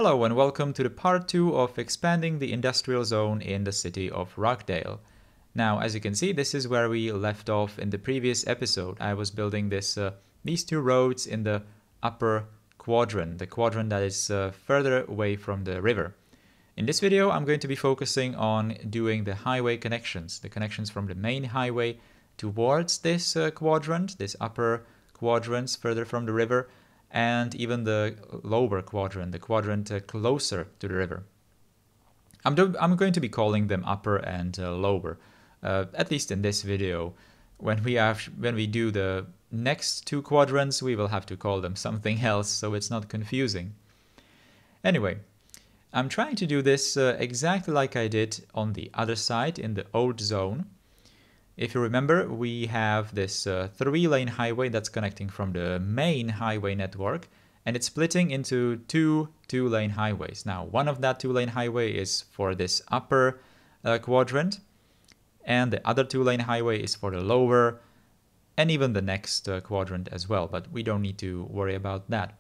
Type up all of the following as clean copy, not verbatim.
Hello and welcome to the part 2 of expanding the industrial zone in the city of Rockdale. Now, as you can see, this is where we left off in the previous episode. I was building these two roads in the upper quadrant, the quadrant that is further away from the river. In this video, I'm going to be focusing on doing the highway connections, the connections from the main highway towards this quadrant, this upper quadrants further from the river, and even the lower quadrant, the quadrant closer to the river. I'm going to be calling them upper and lower, at least in this video. When we do the next two quadrants, we will have to call them something else, so it's not confusing. Anyway, I'm trying to do this exactly like I did on the other side in the old zone. If you remember, we have this 3-lane highway that's connecting from the main highway network, and it's splitting into two 2-lane highways. Now, one of that 2-lane highway is for this upper quadrant, and the other 2-lane highway is for the lower, and even the next quadrant as well, but we don't need to worry about that.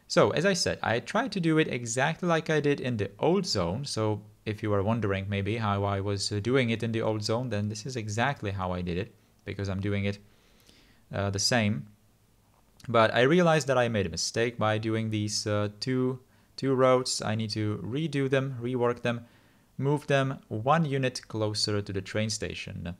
So, as I said, I tried to do it exactly like I did in the old zone, so if you were wondering maybe how I was doing it in the old zone, then this is exactly how I did it, because I'm doing it the same. But I realized that I made a mistake by doing these two roads. I need to redo them, rework them, move them 1 unit closer to the train station.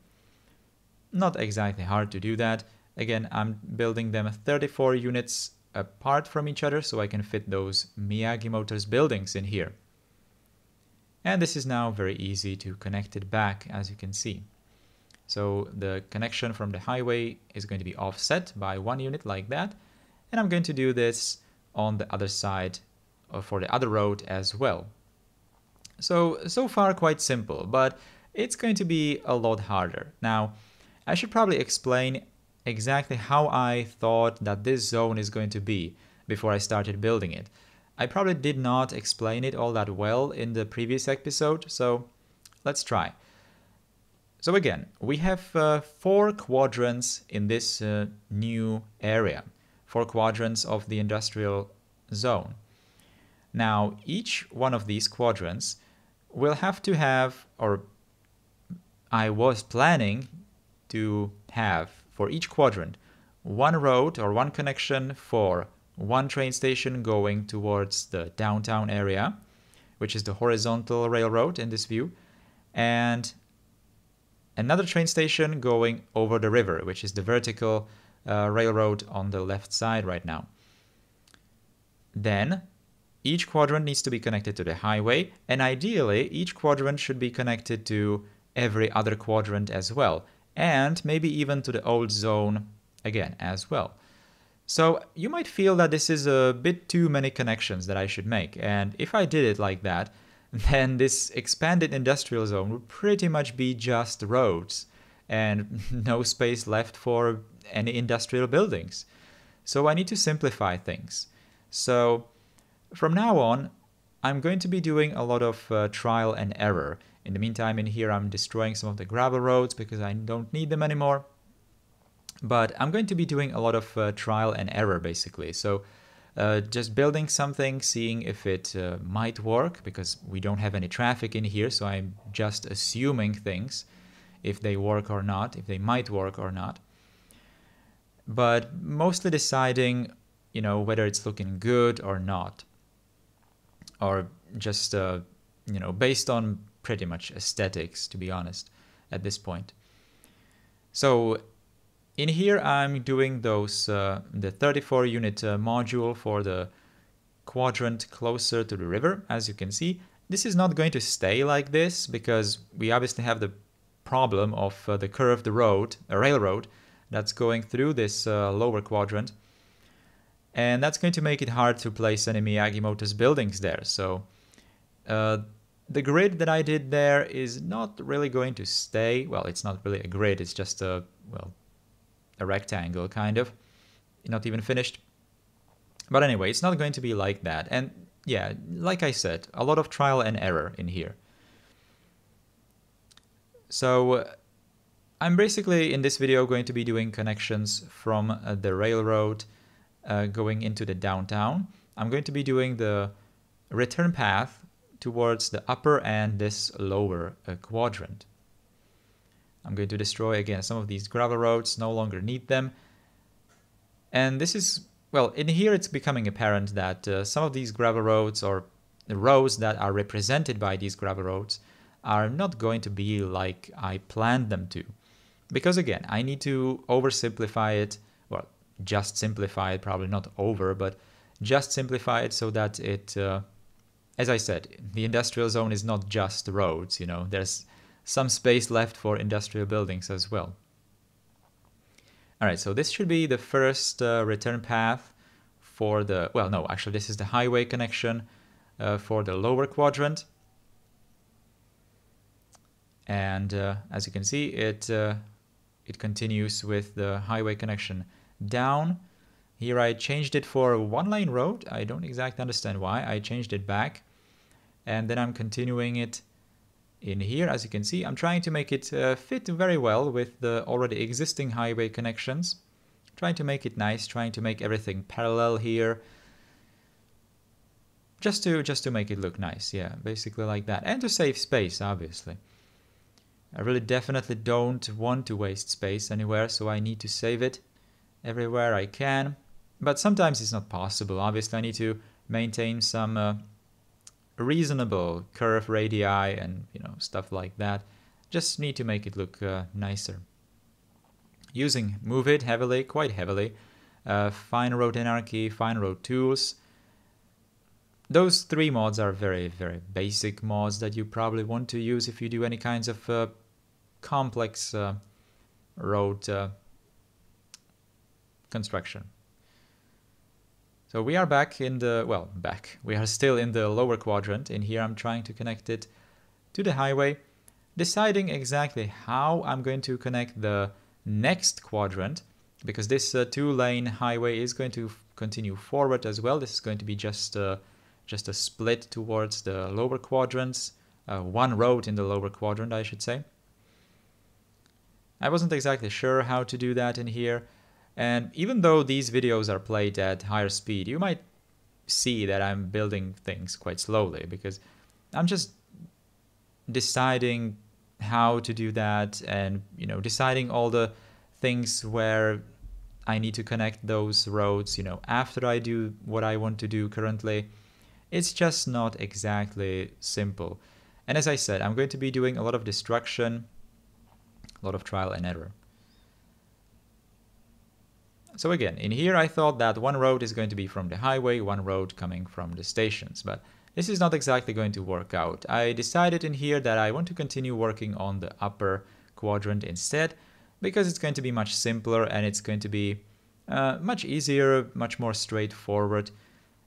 Not exactly hard to do that. Again, I'm building them 34 units apart from each other so I can fit those Miyagi Motors buildings in here. And this is now very easy to connect it back, as you can see. So the connection from the highway is going to be offset by 1 unit like that. And I'm going to do this on the other side or for the other road as well. So far quite simple, but it's going to be a lot harder. Now, I should probably explain exactly how I thought that this zone is going to be before I started building it. I probably did not explain it all that well in the previous episode, so let's try. So again, we have 4 quadrants in this new area, 4 quadrants of the industrial zone. Now, each one of these quadrants will have to have, or I was planning to have for each quadrant, 1 road or 1 connection for 1 train station going towards the downtown area, which is the horizontal railroad in this view, and another train station going over the river, which is the vertical railroad on the left side right now. Then each quadrant needs to be connected to the highway, and ideally each quadrant should be connected to every other quadrant as well, and maybe even to the old zone again as well. So you might feel that this is a bit too many connections that I should make, and if I did it like that, then this expanded industrial zone would pretty much be just roads and no space left for any industrial buildings. So I need to simplify things. So from now on, I'm going to be doing a lot of trial and error. In the meantime, in here I'm destroying some of the gravel roads because I don't need them anymore. But I'm going to be doing a lot of trial and error, basically. So just building something, seeing if it might work, because we don't have any traffic in here, so I'm just assuming things, if they work or not, if they might work or not. But mostly deciding, whether it's looking good or not. Or just, based on pretty much aesthetics, to be honest, at this point. So in here, I'm doing those the 34 unit module for the quadrant closer to the river. As you can see, this is not going to stay like this because we obviously have the problem of the curved road, a railroad that's going through this lower quadrant. And that's going to make it hard to place any Miyagi Motors buildings there. So the grid that I did there is not really going to stay. Well, it's not really a grid, it's just a rectangle, kind of. Not even finished. But anyway, it's not going to be like that. And yeah, like I said, a lot of trial and error in here. So I'm basically, in this video, going to be doing connections from the railroad going into the downtown. I'm going to be doing the return path towards the upper and this lower quadrant. I'm going to destroy again some of these gravel roads, no longer need them. And this is, well, in here it's becoming apparent that some of these gravel roads, or the rows that are represented by these gravel roads, are not going to be like I planned them to. Because again, I need to oversimplify it, well, just simplify it, probably not over, but just simplify it so that it, as I said, the industrial zone is not just roads, you know, there's some space left for industrial buildings as well. All right, so this should be the first return path for the, well, no, actually this is the highway connection for the lower quadrant. And as you can see, it continues with the highway connection down. Here I changed it for a one-lane road. I don't exactly understand why. I changed it back. And then I'm continuing it in here. As you can see, I'm trying to make it fit very well with the already existing highway connections. Trying to make it nice, trying to make everything parallel here. Just to make it look nice, yeah, basically like that. And to save space, obviously. I really definitely don't want to waste space anywhere, so I need to save it everywhere I can. But sometimes it's not possible. Obviously, I need to maintain some reasonable curve radii and, you know, stuff like that. Just need to make it look nicer. Using Move It heavily, quite heavily. Fine Road Anarchy, Fine Road Tools. Those three mods are very, very basic mods that you probably want to use if you do any kinds of complex road construction. So we are back in the, well, back. We are still in the lower quadrant. In here I'm trying to connect it to the highway, deciding exactly how I'm going to connect the next quadrant, because this two-lane highway is going to continue forward as well. This is going to be just a split towards the lower quadrants, one road in the lower quadrant, I should say. I wasn't exactly sure how to do that in here, and even though these videos are played at higher speed, you might see that I'm building things quite slowly, because I'm just deciding how to do that, and, you know, deciding all the things where I need to connect those roads, you know, after I do what I want to do currently. It's just not exactly simple. And as I said, I'm going to be doing a lot of destruction, a lot of trial and error. So again, in here I thought that one road is going to be from the highway, one road coming from the stations, but this is not exactly going to work out. I decided in here that I want to continue working on the upper quadrant instead, because it's going to be much simpler and it's going to be much easier, much more straightforward.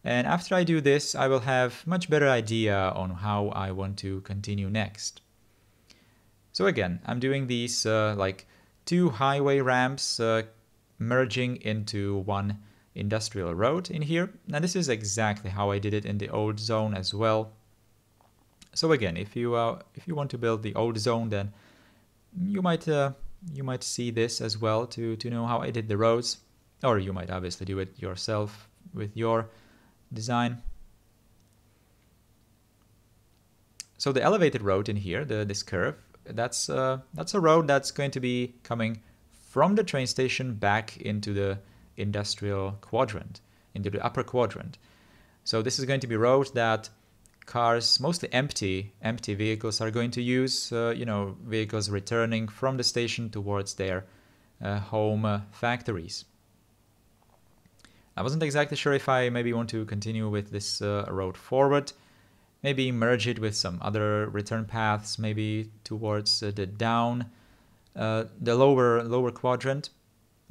And after I do this, I will have much better idea on how I want to continue next. So again, I'm doing these like two highway ramps merging into one industrial road in here. And this is exactly how I did it in the old zone as well. So again, if you want to build the old zone, then you might see this as well to know how I did the roads, or you might obviously do it yourself with your design. So the elevated road in here, this curve, that's a road that's going to be coming from the train station back into the industrial quadrant, into the upper quadrant. So this is going to be a road that cars, mostly empty vehicles, are going to use, you know, vehicles returning from the station towards their home factories. I wasn't exactly sure if I maybe want to continue with this road forward, maybe merge it with some other return paths, maybe towards the down, the lower quadrant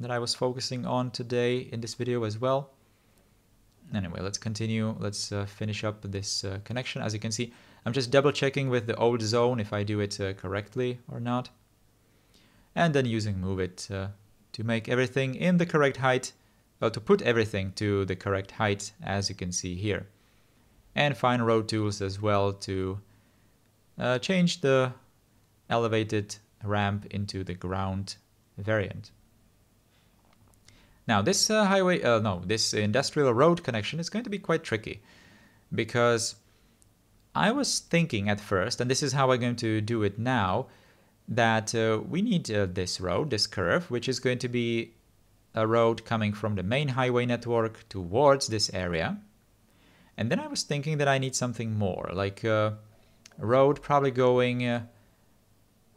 that I was focusing on today in this video as well. Anyway, let's continue. Let's finish up this connection. As you can see, I'm just double checking with the old zone if I do it correctly or not. And then using Move It to make everything in the correct height, well, to put everything to the correct height, as you can see here. And Fine Road Tools as well to change the elevated ramp into the ground variant. Now this this industrial road connection is going to be quite tricky, because I was thinking at first, and this is how I'm going to do it now, that we need this road, this curve, which is going to be a road coming from the main highway network towards this area. And then I was thinking that I need something more, like a road probably going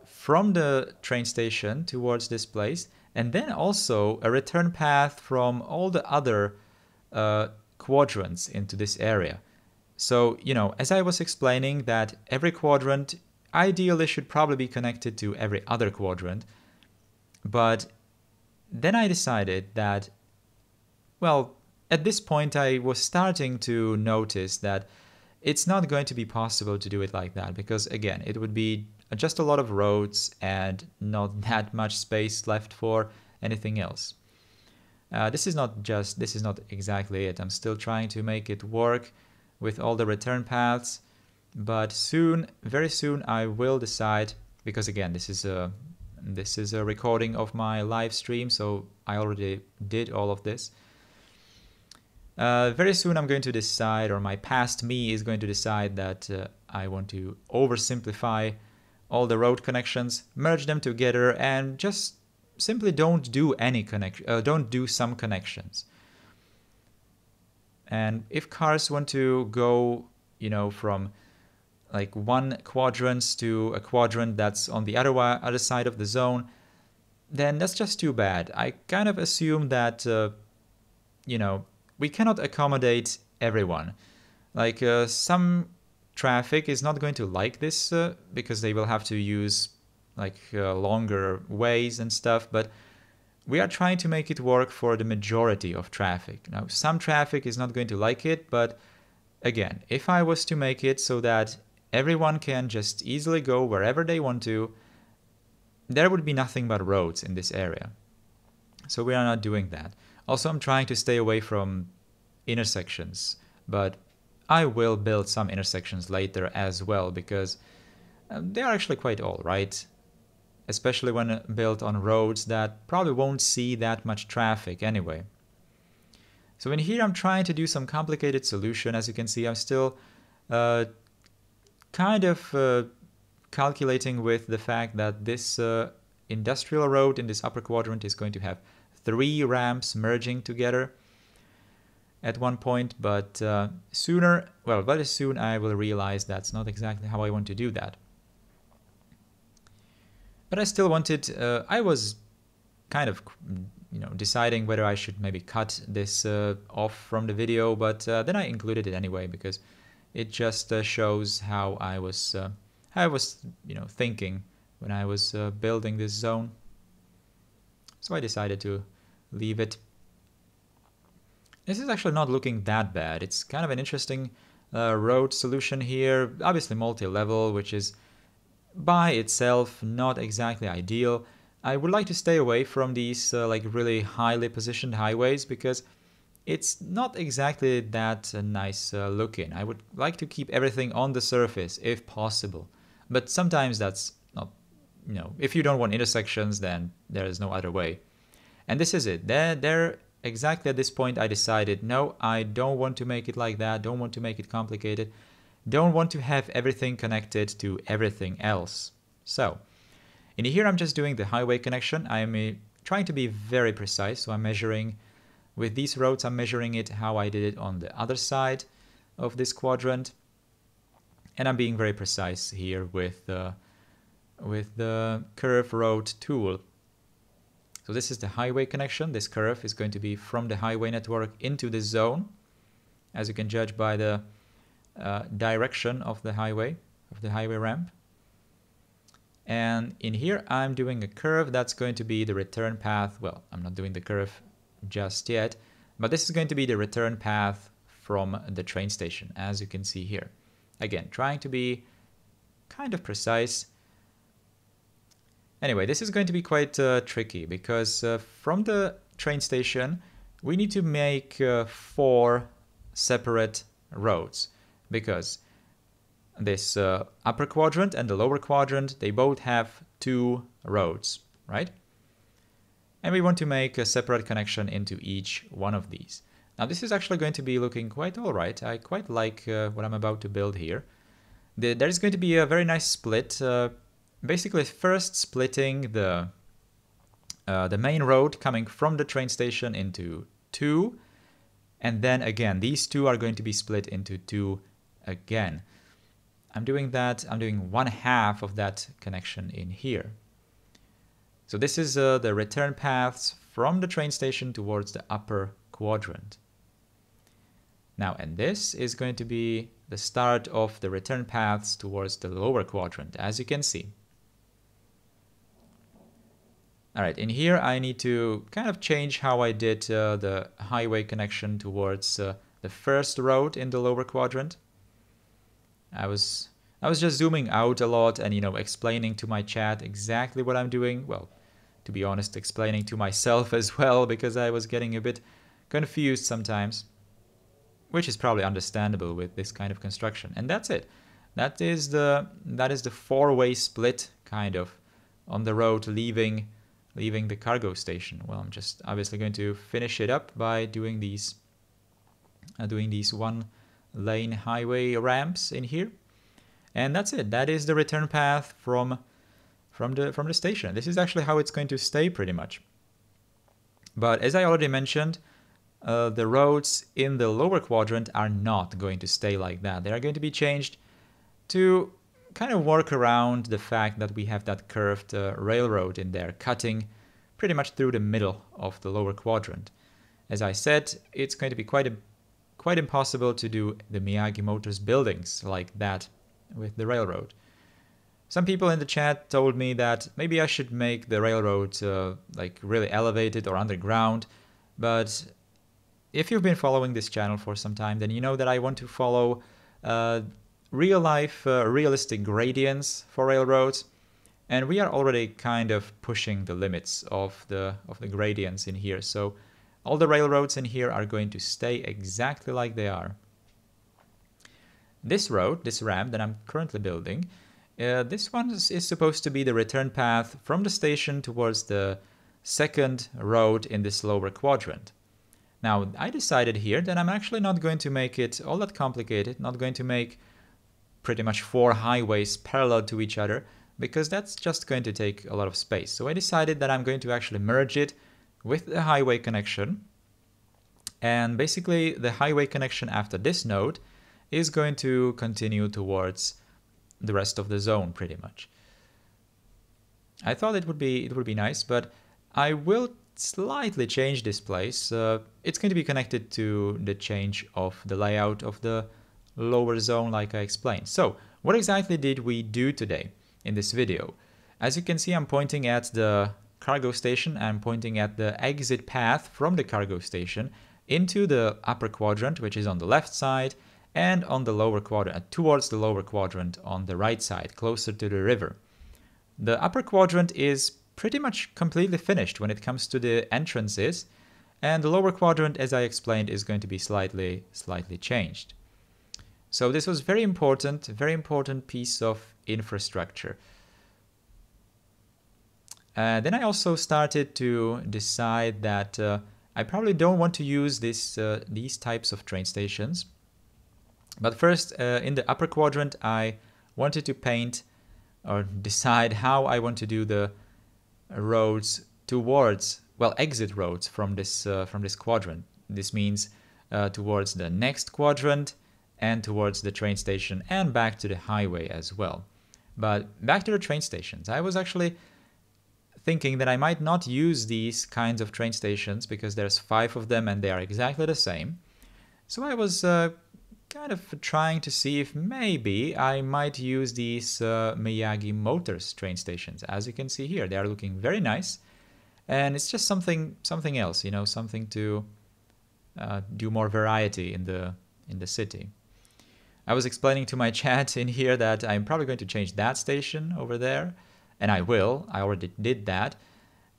from the train station towards this place, and then also a return path from all the other quadrants into this area. So, you know, as I was explaining, that every quadrant ideally should probably be connected to every other quadrant, but then I decided that, well, at this point I was starting to notice that it's not going to be possible to do it like that, because again, it would be just a lot of roads and not that much space left for anything else. This is not exactly it. I'm still trying to make it work with all the return paths, but soon, very soon, I will decide, because again, this is a recording of my live stream, so I already did all of this. Very soon I'm going to decide, or my past me is going to decide, that I want to oversimplify all the road connections, merge them together, and just simply don't do some connections. And if cars want to go, you know, from like one quadrant to a quadrant that's on the other side of the zone, then that's just too bad. I kind of assume that, you know, we cannot accommodate everyone. Like some traffic is not going to like this because they will have to use like longer ways and stuff, but we are trying to make it work for the majority of traffic. Now, some traffic is not going to like it, but again, if I was to make it so that everyone can just easily go wherever they want to, there would be nothing but roads in this area. So we are not doing that. Also, I'm trying to stay away from intersections, but I will build some intersections later as well, because they are actually quite alright, especially when built on roads that probably won't see that much traffic anyway. So in here I'm trying to do some complicated solution. As you can see, I'm still kind of calculating with the fact that this industrial road in this upper quadrant is going to have 3 ramps merging together at one point, but very soon I will realize that's not exactly how I want to do that. But I still wanted, I was kind of, you know, deciding whether I should maybe cut this off from the video, but then I included it anyway, because it just shows how I was, you know, thinking when I was building this zone. So I decided to leave it. This is actually not looking that bad. It's kind of an interesting road solution here. Obviously multi-level, which is by itself not exactly ideal. I would like to stay away from these like really highly positioned highways, because it's not exactly that nice looking. I would like to keep everything on the surface if possible. But sometimes that's not, you know, if you don't want intersections, then there is no other way. And this is it. There exactly at this point I decided, no, I don't want to make it like that, don't want to make it complicated, don't want to have everything connected to everything else. So in here I'm just doing the highway connection. I'm trying to be very precise, so I'm measuring with these roads, I'm measuring it how I did it on the other side of this quadrant, and I'm being very precise here with the curve road tool. So this is the highway connection. This curve is going to be from the highway network into the zone, as you can judge by the direction of the highway ramp. And in here I'm doing a curve that's going to be the return path. Well, I'm not doing the curve just yet, but this is going to be the return path from the train station, as you can see here. Again, trying to be kind of precise. Anyway, this is going to be quite tricky, because from the train station we need to make 4 separate roads, because this upper quadrant and the lower quadrant, they both have 2 roads, right? And we want to make a separate connection into each one of these. Now this is actually going to be looking quite alright. I quite like what I'm about to build here. There's going to be a very nice split. Basically, first splitting the main road coming from the train station into two, and then again these two are going to be split into two again. I'm doing that. I'm doing 1/2 of that connection in here. So this is the return paths from the train station towards the upper quadrant. Now, and this is going to be the start of the return paths towards the lower quadrant, as you can see. All right, in here I need to kind of change how I did the highway connection towards the first road in the lower quadrant. I was just zooming out a lot and, explaining to my chat exactly what I'm doing. Well, to be honest, explaining to myself as well, because I was getting a bit confused sometimes, which is probably understandable with this kind of construction. And that's it. That is the four-way split kind of on the road leaving the cargo station. Well, I'm just obviously going to finish it up by doing these one-lane highway ramps in here, and that's it. That is the return path from the station. This is actually how it's going to stay pretty much. But as I already mentioned, the roads in the lower quadrant are not going to stay like that. They are going to be changed to kind of work around the fact that we have that curved railroad in there cutting pretty much through the middle of the lower quadrant. As I said, it's going to be quite impossible to do the Miyagi Motors buildings like that with the railroad. Some people in the chat told me that maybe I should make the railroad like really elevated or underground, but if you've been following this channel for some time, then you know that I want to follow real-life, realistic gradients for railroads, and we are already kind of pushing the limits of the gradients in here. So all the railroads in here are going to stay exactly like they are. This road, this ramp that I'm currently building, this one is supposed to be the return path from the station towards the second road in this lower quadrant. Now, I decided here that I'm actually not going to make it all that complicated, not going to make pretty much 4 highways parallel to each other, because that's just going to take a lot of space. So I decided that I'm going to actually merge it with the highway connection. And basically the highway connection after this node is going to continue towards the rest of the zone pretty much. I thought it would be nice, but I will slightly change this place. It's going to be connected to the change of the layout of the lower zone, like I explained. So what exactly did we do today in this video? As you can see, I'm pointing at the cargo station. I'm pointing at the exit path from the cargo station into the upper quadrant, which is on the left side, and on the lower quadrant, towards the lower quadrant on the right side, closer to the river. The upper quadrant is pretty much completely finished when it comes to the entrances, and the lower quadrant, as I explained, is going to be slightly changed. So this was very important piece of infrastructure. Then I also started to decide that I probably don't want to use these types of train stations. But first, in the upper quadrant, I wanted to paint or decide how I want to do the roads towards, well, exit roads from this quadrant. This means towards the next quadrant and towards the train station and back to the highway as well. But back to the train stations, I was actually thinking that I might not use these kinds of train stations because there's 5 of them and they are exactly the same. So I was kind of trying to see if maybe I might use these Miyagi Motors train stations. As you can see here, they are looking very nice, and it's just something else, something to do more variety in the city. I was explaining to my chat in here that I'm probably going to change that station over there, and I will. I already did that,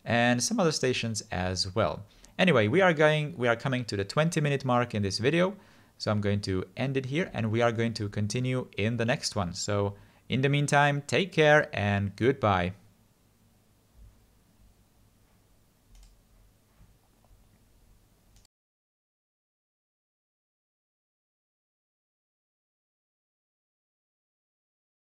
and some other stations as well. Anyway, we are coming to the 20-minute mark in this video. So I'm going to end it here, and we are going to continue in the next one. So in the meantime, take care and goodbye.